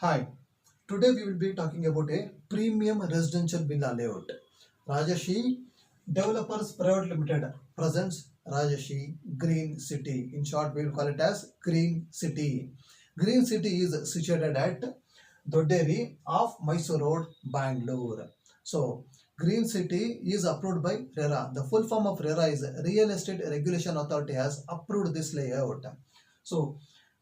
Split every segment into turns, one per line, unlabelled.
Hi, today we will be talking about a premium residential villa layout. Rajashi Developers Private Limited presents Rajashi Green City. In short, we will call it as Green City. Green City is situated at Dodderi off Mysore Road, Bangalore. So, Green City is approved by RERA. The full form of RERA is Real Estate Regulation Authority has approved this layout. So,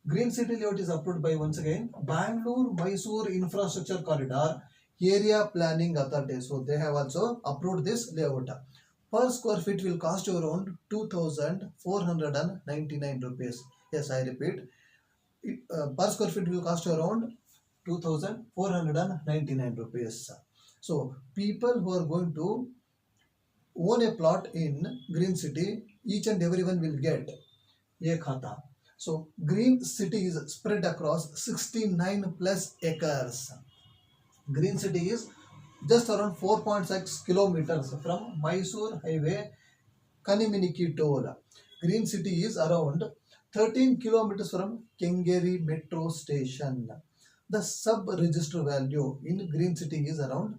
Green City layout is approved by once again Bangalore Mysore Infrastructure Corridor Area Planning Authority. So they have also approved this layout. Per square feet will cost you around 2,499 rupees. Yes, I repeat. Per square feet will cost you around 2,499 rupees. So people who are going to own a plot in Green City, each and everyone will get a khata. So Green City is spread across 69 plus acres. Green City is just around 4.6 kilometers from Mysore Highway Kaniminiki Toll. Green City is around 13 kilometers from Kengeri Metro Station. The sub-register value in Green City is around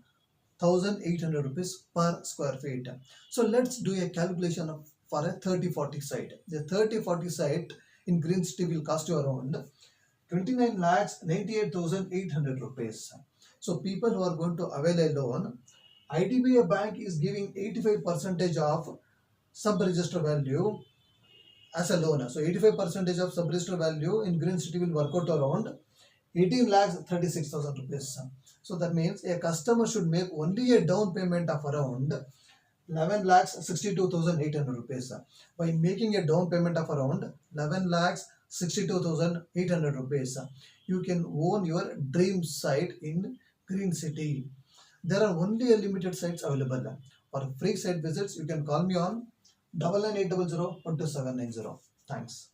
1,800 rupees per square feet. So let's do a calculation for a 30-40 site. The 30-40 site in Green City will cost you around 29 lakhs 98,800 rupees. So people who are going to avail a loan, IDBI Bank is giving 85% of sub-register value as a loan. So 85% of sub-register value in Green City will work out around 18 lakhs 36,000 rupees. So that means a customer should make only a down payment of around 11 lakhs 62,800 rupees. By making a down payment of around 11 lakhs 62,800 rupees, you can own your dream site in Green City. There are only a limited sites available. For free site visits, you can call me on 9980 12790. Thanks.